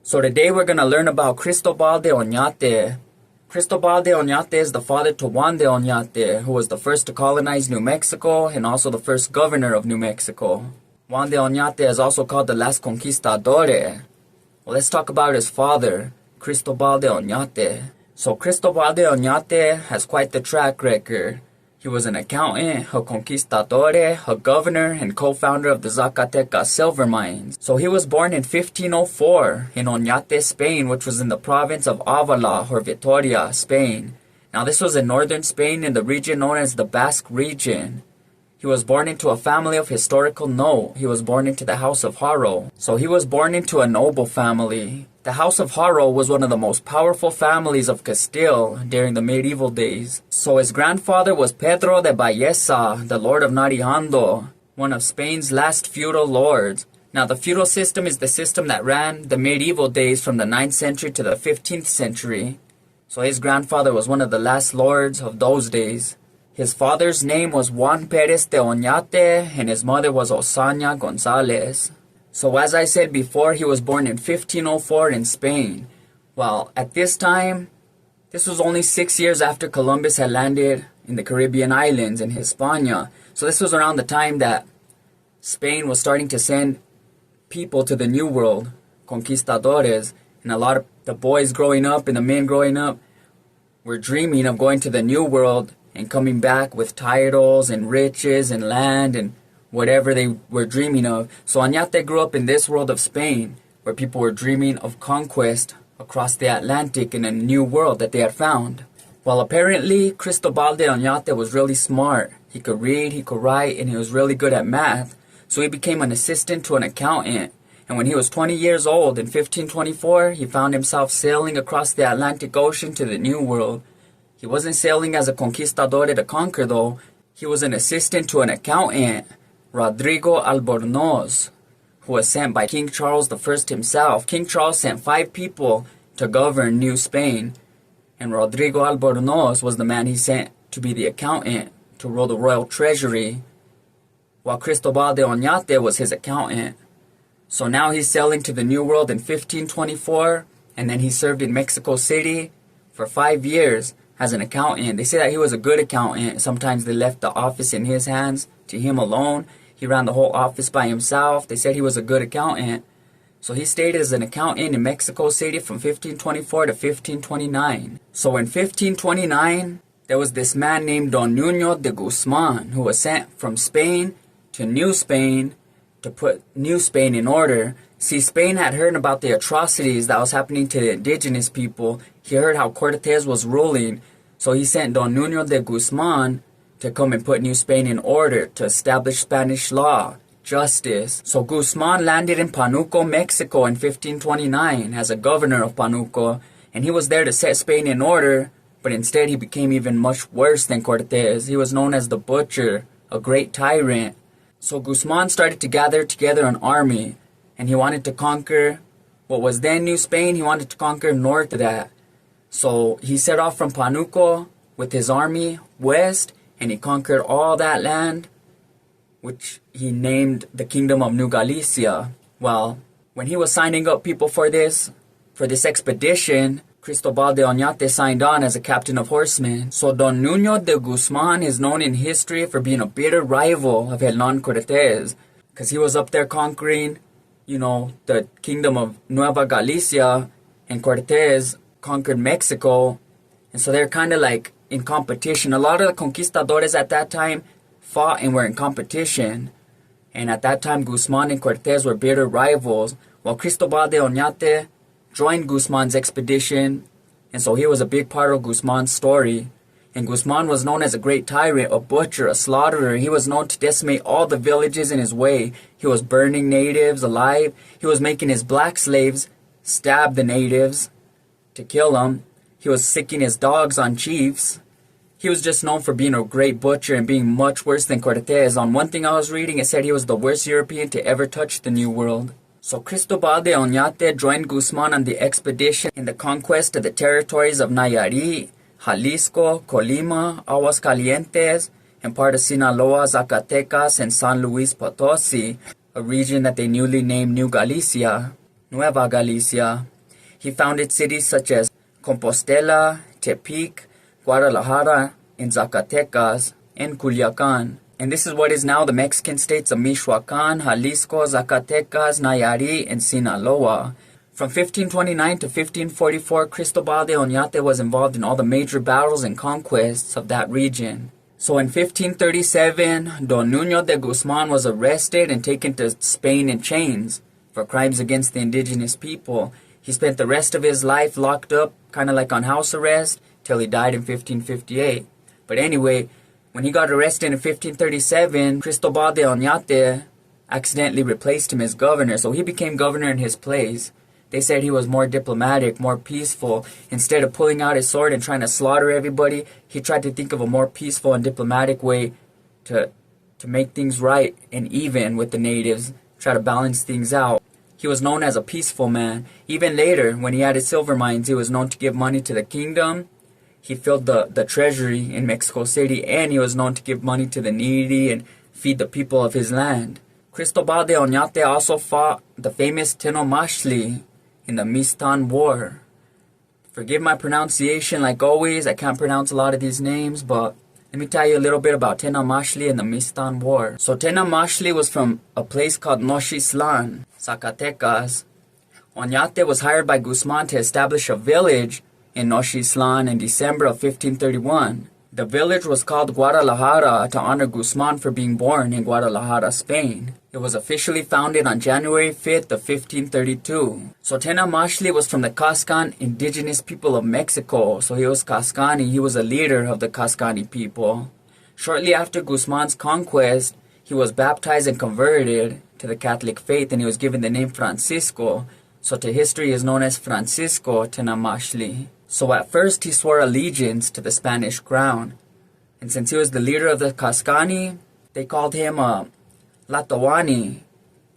So today we're going to learn about Cristobal De Oñate. Cristobal De Oñate is the father to Juan De Oñate, who was the first to colonize New Mexico and also the first governor of New Mexico. Juan De Oñate is also called the last conquistador. Well, let's talk about his father, Cristobal De Oñate. So Cristobal De Oñate has quite the track record. He was an accountant, a conquistador, a governor, and co-founder of the Zacatecas silver mines. So he was born in 1504 in Oñate, Spain, which was in the province of Avala or Vitoria, Spain. Now this was in northern Spain in the region known as the Basque region. He was born into a family of historical note. He was born into the House of Haro. So he was born into a noble family. The House of Haro was one of the most powerful families of Castile during the medieval days. So his grandfather was Pedro de Alvarado, the Lord of Narijando, one of Spain's last feudal lords. Now the feudal system is the system that ran the medieval days from the 9th century to the 15th century. So his grandfather was one of the last lords of those days. His father's name was Juan Pérez de Oñate and his mother was Osaña González. So as I said before, he was born in 1504 in Spain. Well, at this time, this was only 6 years after Columbus had landed in the Caribbean islands in Hispania. So this was around the time that Spain was starting to send people to the New World, conquistadores. And a lot of the boys growing up and the men growing up were dreaming of going to the New World and coming back with titles and riches and land and whatever they were dreaming of. So Oñate grew up in this world of Spain, where people were dreaming of conquest across the Atlantic in a new world that they had found. Well, apparently, Cristobal De Oñate was really smart. He could read, he could write, and he was really good at math. So he became an assistant to an accountant. And when he was 20 years old, in 1524, he found himself sailing across the Atlantic Ocean to the New World. He wasn't sailing as a conquistador to conquer, though. He was an assistant to an accountant, Rodrigo Albornoz, who was sent by King Charles I himself. King Charles sent 5 people to govern New Spain, and Rodrigo Albornoz was the man he sent to be the accountant, to rule the royal treasury, while Cristobal de Oñate was his accountant. So now he's sailing to the New World in 1524, and then he served in Mexico City for 5 years as an accountant. They say that he was a good accountant. Sometimes they left the office in his hands to him alone. He ran the whole office by himself. They said he was a good accountant. So he stayed as an accountant in Mexico City from 1524 to 1529. So in 1529, there was this man named Don Nuño De Guzman who was sent from Spain to New Spain to put New Spain in order. See, Spain had heard about the atrocities that was happening to the indigenous people. He heard how Cortes was ruling. So he sent Don Nuño De Guzman to come and put New Spain in order, to establish Spanish law, justice. So Guzman landed in Panuco, Mexico in 1529 as a governor of Panuco, and he was there to set Spain in order, but instead he became even much worse than Cortes. He was known as the Butcher, a great tyrant. So Guzman started to gather together an army, and he wanted to conquer what was then New Spain. He wanted to conquer north of that. So he set off from Panuco with his army west, and he conquered all that land, which he named the Kingdom of New Galicia. Well, when he was signing up people for this expedition, Cristobal de Oñate signed on as a captain of horsemen. So Don Nuño de Guzman is known in history for being a bitter rival of Hernando Cortes, because he was up there conquering, the Kingdom of Nueva Galicia, and Cortes conquered Mexico, and so they're kind of like in competition. A lot of the conquistadores at that time fought and were in competition. And at that time, Guzman and Cortes were bitter rivals. While Cristobal de Oñate joined Guzman's expedition, and so he was a big part of Guzman's story. And Guzman was known as a great tyrant, a butcher, a slaughterer. He was known to decimate all the villages in his way. He was burning natives alive. He was making his black slaves stab the natives to kill them. He was sicking his dogs on chiefs. He was just known for being a great butcher and being much worse than Cortes. On one thing I was reading, it said he was the worst European to ever touch the New World. So Cristobal de Oñate joined Guzman on the expedition in the conquest of the territories of Nayarit, Jalisco, Colima, Aguascalientes, and part of Sinaloa, Zacatecas, and San Luis Potosi, a region that they newly named New Galicia, Nueva Galicia. He founded cities such as Compostela, Tepic, Guadalajara, and Zacatecas, and Culiacan. And this is what is now the Mexican states of Michoacan, Jalisco, Zacatecas, Nayarit, and Sinaloa. From 1529 to 1544, Cristobal De Oñate was involved in all the major battles and conquests of that region. So in 1537, Don Nuño De Guzman was arrested and taken to Spain in chains for crimes against the indigenous people. He spent the rest of his life locked up, kind of like on house arrest, till he died in 1558. But anyway, when he got arrested in 1537, Cristobal De Oñate accidentally replaced him as governor, so he became governor in his place. They said he was more diplomatic, more peaceful. Instead of pulling out his sword and trying to slaughter everybody, he tried to think of a more peaceful and diplomatic way to make things right and even with the natives, try to balance things out. He was known as a peaceful man. Even later, when he had his silver mines, he was known to give money to the kingdom. He filled the treasury in Mexico City, and he was known to give money to the needy and feed the people of his land. Cristobal De Oñate also fought the famous Tenamaxtle in the Mixton War. Forgive my pronunciation, like always. I can't pronounce a lot of these names, but let me tell you a little bit about Tenamaxtle and the Mixton War. So Tenamaxtle was from a place called Nochixtlan, Zacatecas. Oñate was hired by Guzman to establish a village in Nochixtlan in December of 1531. The village was called Guadalajara to honor Guzman for being born in Guadalajara, Spain. It was officially founded on January 5th of 1532. So Tenamaxtle was from the Cascan indigenous people of Mexico. So he was Cascani. He was a leader of the Cascani people. Shortly after Guzman's conquest, he was baptized and converted to the Catholic faith, and he was given the name Francisco. So to history he is known as Francisco Tenamaxtle. So at first he swore allegiance to the Spanish crown. And since he was the leader of the Cascani, they called him Tlatoani.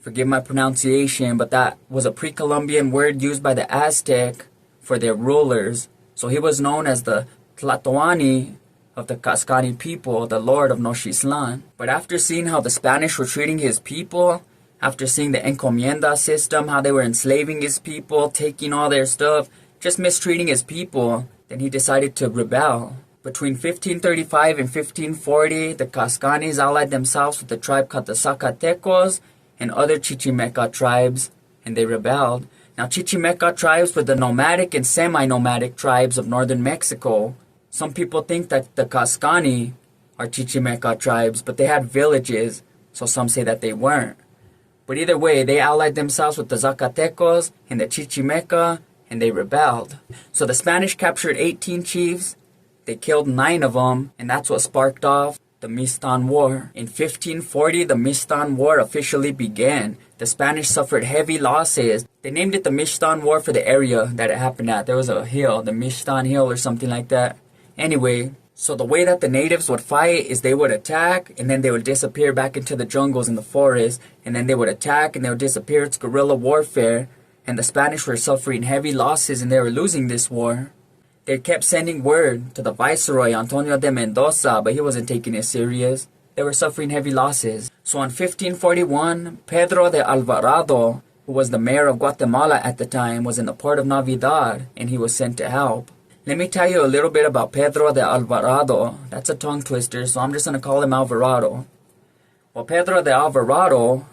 Forgive my pronunciation, but that was a pre-Columbian word used by the Aztec for their rulers. So he was known as the Tlatoani of the Cascani people, the Lord of Nochixtlan. But after seeing how the Spanish were treating his people, after seeing the encomienda system, how they were enslaving his people, taking all their stuff, just mistreating his people, then he decided to rebel. Between 1535 and 1540, the Cascanis allied themselves with a tribe called the Zacatecos and other chichimeca tribes, and they rebelled. Now, chichimeca tribes were the nomadic and semi-nomadic tribes of northern Mexico. Some people think that the Cascani are chichimeca tribes, but they had villages, so some say that they weren't. But either way, they allied themselves with the Zacatecos and the chichimeca, and they rebelled. So the Spanish captured 18 chiefs, they killed 9 of them, and that's what sparked off the Mixton War. In 1540, the Mixton War officially began. The Spanish suffered heavy losses. They named it the Mixton War for the area that it happened at. There was a hill, the Mixton Hill or something like that. Anyway, so the way that the natives would fight is they would attack, and then they would disappear back into the jungles and the forest, and then they would attack and they would disappear. It's guerrilla warfare. And the Spanish were suffering heavy losses and they were losing this war. They kept sending word to the viceroy, Antonio de Mendoza, but he wasn't taking it serious. They were suffering heavy losses. So in 1541, Pedro De Alvarado, who was the mayor of Guatemala at the time, was in the port of Navidad, and he was sent to help. Let me tell you a little bit about Pedro De Alvarado. That's a tongue twister, so I'm just going to call him Alvarado. Well, Pedro De Alvarado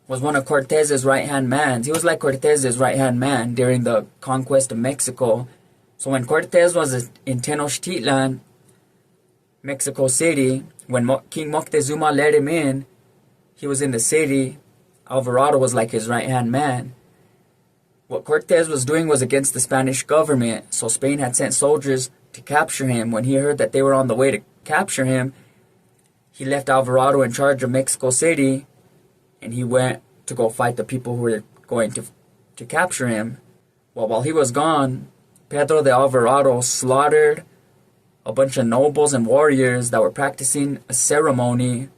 was one of Cortes's right-hand man. He was like Cortes's right-hand man during the conquest of Mexico. So when Cortes was in Tenochtitlan, Mexico City, when King Moctezuma let him in, he was in the city. Alvarado was like his right-hand man. What Cortes was doing was against the Spanish government, so Spain had sent soldiers to capture him. When he heard that they were on the way to capture him, he left Alvarado in charge of Mexico City, and he went to go fight the people who were going to capture him. Well, while he was gone, Pedro de Alvarado slaughtered a bunch of nobles and warriors that were practicing a ceremony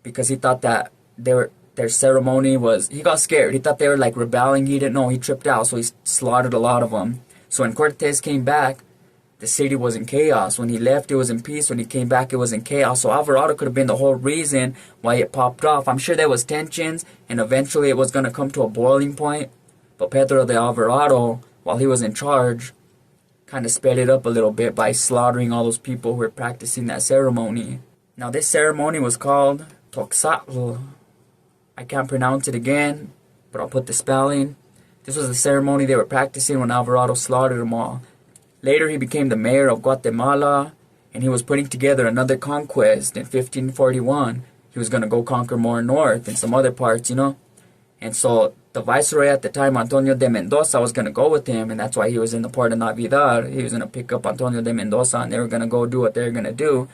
because he thought that their ceremony was... He got scared. He thought they were like rebelling. He didn't know. He tripped out, so he slaughtered a lot of them. So when Cortes came back, the city was in chaos. When he left, it was in peace. When he came back, it was in chaos. So Alvarado could have been the whole reason why it popped off. I'm sure there was tensions, and eventually it was going to come to a boiling point. But Pedro de Alvarado, while he was in charge, kind of sped it up a little bit by slaughtering all those people who were practicing that ceremony. Now, this ceremony was called Toxatl. I can't pronounce it again, but I'll put the spelling. This was the ceremony they were practicing when Alvarado slaughtered them all. Later, he became the mayor of Guatemala, and he was putting together another conquest in 1541. He was going to go conquer more north and some other parts, you know. And so the viceroy at the time, Antonio de Mendoza, was going to go with him, and that's why he was in the port of Navidad. He was going to pick up Antonio de Mendoza, and they were going to go do what they were going to do.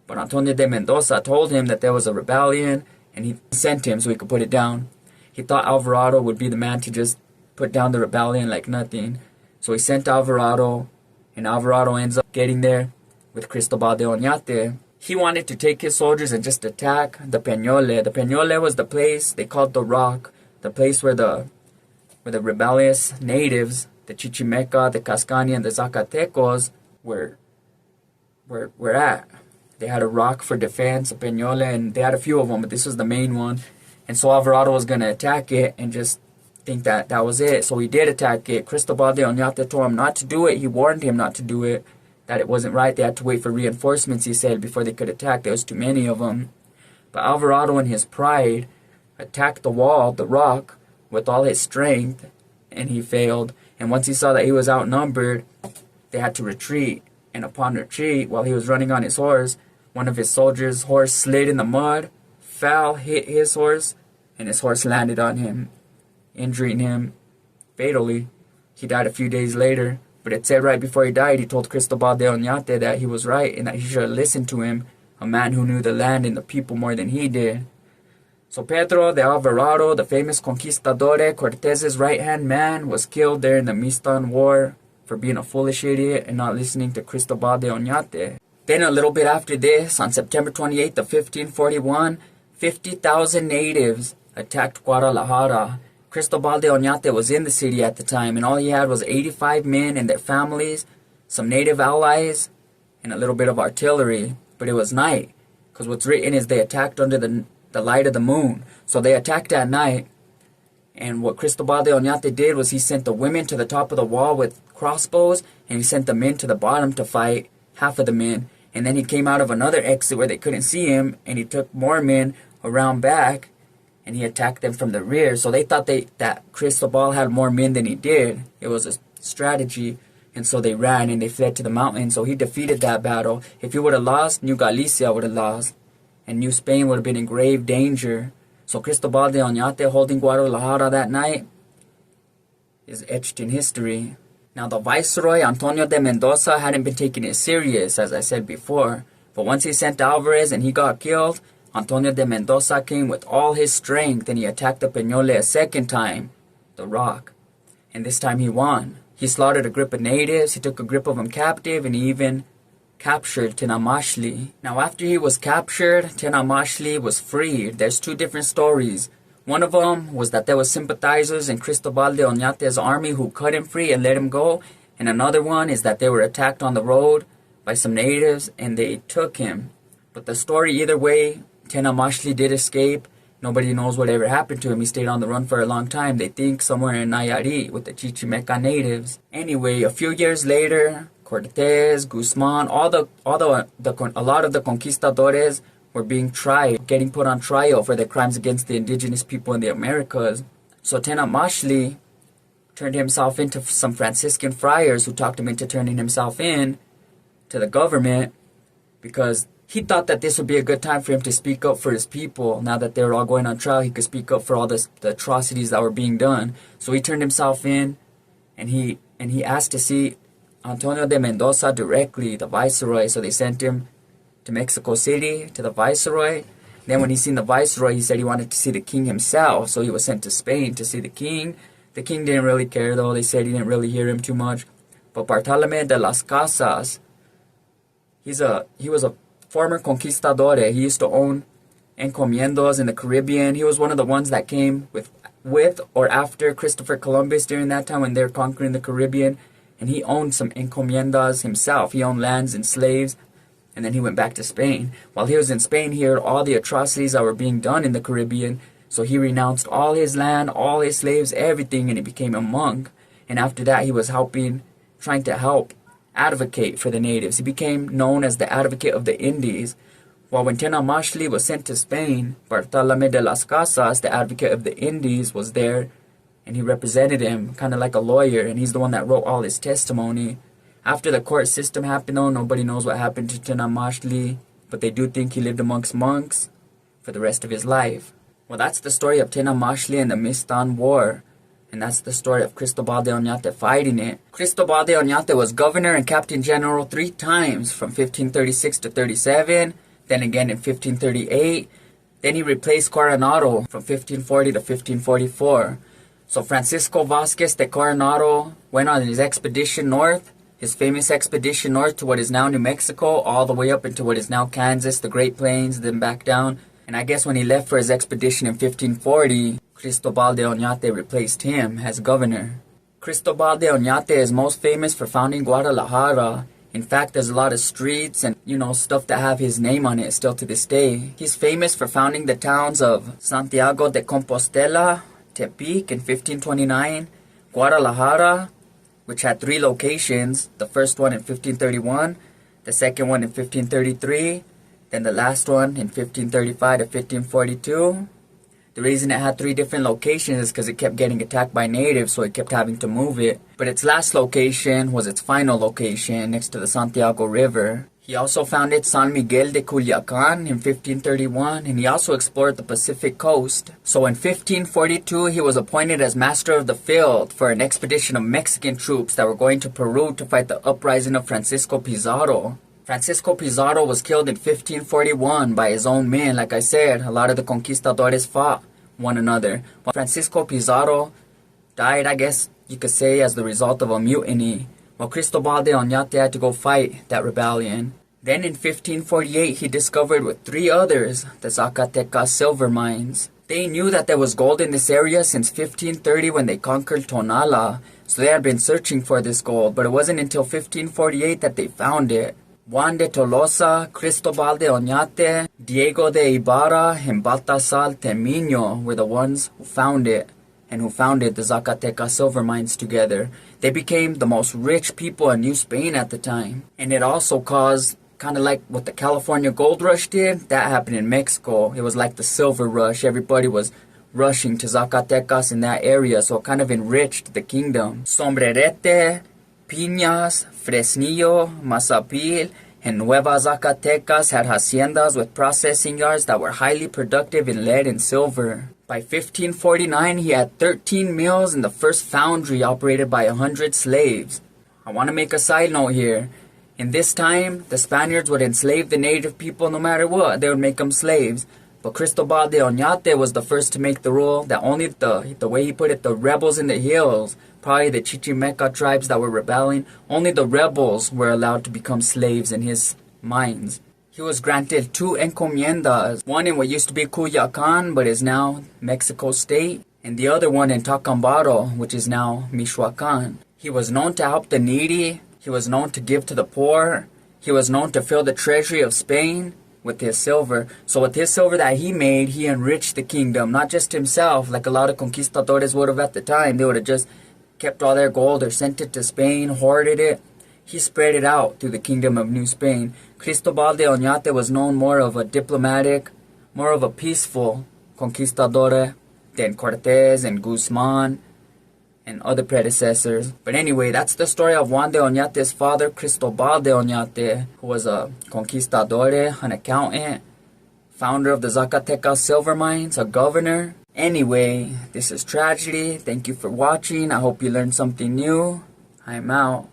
But Antonio de Mendoza told him that there was a rebellion, and he sent him so he could put it down. He thought Alvarado would be the man to just put down the rebellion like nothing. So he sent Alvarado, and Alvarado ends up getting there with Cristobal De Oñate. He wanted to take his soldiers and just attack the Peñole. The Peñole was the place they called the Rock, the place where the rebellious natives, the Chichimeca, the Cascan, and the Zacatecos were at. They had a rock for defense, a Peñole, and they had a few of them, but this was the main one. And so Alvarado was going to attack it and just think that that was it. So he did attack it. Cristobal De Oñate told him not to do it. He warned him not to do it, that it wasn't right. They had to wait for reinforcements, he said, before they could attack. There was too many of them. But Alvarado, in his pride, attacked the wall, the rock, with all his strength, and he failed. And once he saw that he was outnumbered, they had to retreat. And upon retreat, while he was running on his horse, one of his soldiers' horse slid in the mud, fell, hit his horse, and his horse landed on him, injuring him fatally. He died a few days later, but it said right before he died, he told Cristobal De Oñate that he was right and that he should have listened to him, a man who knew the land and the people more than he did. So Pedro de Alvarado, the famous Conquistador, Cortes's right-hand man, was killed there in the Mixton War for being a foolish idiot and not listening to Cristobal De Oñate. Then a little bit after this, on September 28th of 1541, 50,000 natives attacked Guadalajara. Cristobal de Oñate was in the city at the time, and all he had was 85 men and their families, some native allies, and a little bit of artillery. But it was night, because what's written is they attacked under the light of the moon. So they attacked at night, and what Cristobal de Oñate did was he sent the women to the top of the wall with crossbows, and he sent the men to the bottom to fight, half of the men. And then he came out of another exit where they couldn't see him, and he took more men around back, and he attacked them from the rear. So they thought that Cristobal had more men than he did. It was a strategy, and so they ran and they fled to the mountains. So he defeated that battle. If he would have lost, New Galicia would have lost, and New Spain would have been in grave danger. So Cristobal de Oñate holding Guadalajara that night is etched in history. Now, the viceroy, Antonio de Mendoza, hadn't been taking it serious, as I said before. But once he sent Alvarez and he got killed, Antonio de Mendoza came with all his strength and he attacked the Peñole a second time, the rock. And this time he won. He slaughtered a group of natives, he took a group of them captive, and he even captured Tenamaxtle. Now, after he was captured, Tenamaxtle was freed. There's two different stories. One of them was that there were sympathizers in Cristobal de Oñate's army who cut him free and let him go. And another one is that they were attacked on the road by some natives and they took him. But the story either way, Tenamaxtle did escape. Nobody knows whatever happened to him. He stayed on the run for a long time. They think somewhere in Nayarit with the Chichimeca natives. Anyway, a few years later, Cortes, Guzman, a lot of the conquistadores were being tried, getting put on trial for their crimes against the indigenous people in the Americas. So Tenamaxtle turned himself into some Franciscan friars who talked him into turning himself in to the government because he thought that this would be a good time for him to speak up for his people. Now that they were all going on trial, he could speak up for all the atrocities that were being done. So he turned himself in, and he asked to see Antonio de Mendoza directly, the viceroy. So they sent him to Mexico City, to the viceroy. Then when he seen the viceroy, he said he wanted to see the king himself, so he was sent to Spain to see the king. The king didn't really care, though. They said he didn't really hear him too much. But Bartolomé de las Casas, he was a former conquistador. He used to own encomiendos in the Caribbean. He was one of the ones that came with or after Christopher Columbus during that time when they were conquering the Caribbean. and he owned some encomiendas himself. He owned lands and slaves, and then he went back to Spain. While he was in Spain, he heard all the atrocities that were being done in the Caribbean, so he renounced all his land, all his slaves, everything, and he became a monk. And after that, he was trying to help advocate for the natives. He became known as the advocate of the Indies. While when Tenamaxtle was sent to Spain, Bartolomé de las Casas, the advocate of the Indies, was there, and he represented him, kind of like a lawyer, and he's the one that wrote all his testimony. After the court system happened, though, nobody knows what happened to Tenamaxtle, but they do think he lived amongst monks for the rest of his life. Well, that's the story of Tenamaxtle and the Mixton War. And that's the story of Cristobal De Oñate fighting it. Cristobal De Oñate was governor and captain general 3 times, from 1536 to 37, then again in 1538. Then he replaced Coronado from 1540 to 1544. So Francisco Vázquez de Coronado went on his expedition north, his famous expedition north to what is now New Mexico, all the way up into what is now Kansas, the Great Plains, then back down. And I guess when he left for his expedition in 1540, Cristobal De Oñate replaced him as governor. Cristobal De Oñate is most famous for founding Guadalajara. In fact, there's a lot of streets and, stuff that have his name on it still to this day. He's famous for founding the towns of Santiago de Compostela, Tepic in 1529, Guadalajara, which had 3 locations, the first one in 1531, the second one in 1533, then the last one in 1535 to 1542. The reason it had 3 different locations is because it kept getting attacked by natives, so it kept having to move it. But its last location was its final location next to the Santiago River. He also founded San Miguel de Culiacan in 1531, and he also explored the Pacific coast. So in 1542, he was appointed as master of the field for an expedition of Mexican troops that were going to Peru to fight the uprising of Francisco Pizarro. Francisco Pizarro was killed in 1541 by his own men. Like I said, a lot of the conquistadores fought one another. Well, Francisco Pizarro died, I guess you could say, as the result of a mutiny, while Cristobal De Oñate had to go fight that rebellion. Then in 1548, he discovered with 3 others the Zacatecas silver mines. They knew that there was gold in this area since 1530 when they conquered Tonala, so they had been searching for this gold, but it wasn't until 1548 that they found it. Juan de Tolosa, Cristobal de Oñate, Diego de Ibarra, and Baltasar Termino were the ones who found it and who founded the Zacatecas silver mines together. They became the most rich people in New Spain at the time. And it also caused, kind of like what the California gold rush did, that happened in Mexico. It was like the silver rush. Everybody was rushing to Zacatecas in that area, so it kind of enriched the kingdom. Sombrerete, Piñas, Fresnillo, Mazapil, and Nueva Zacatecas had haciendas with processing yards that were highly productive in lead and silver. By 1549, he had 13 mills and the first foundry operated by 100 slaves. I want to make a side note here. In this time, the Spaniards would enslave the native people no matter what. They would make them slaves. But Cristobal de Oñate was the first to make the rule that only the way he put it, the rebels in the hills, probably the chichimeca tribes that were rebelling, only the rebels were allowed to become slaves in his mines. He was granted 2 encomiendas, one in what used to be Culiacan, but is now Mexico State, and the other one in Tacambaro, which is now Michoacan. He was known to help the needy, he was known to give to the poor, he was known to fill the treasury of Spain with his silver. So with his silver that he made, he enriched the kingdom, not just himself, like a lot of conquistadores would have at the time. They would have just kept all their gold or sent it to Spain, hoarded it. He spread it out through the kingdom of New Spain. Cristobal de Oñate was known more of a diplomatic, more of a peaceful conquistador than Cortes and Guzman and other predecessors. But anyway, that's the story of Juan de Oñate's father, Cristobal de Oñate, who was a conquistador, an accountant, founder of the Zacatecas silver mines, a governor. Anyway, this is Tragedy. Thank you for watching. I hope you learned something new. I'm out.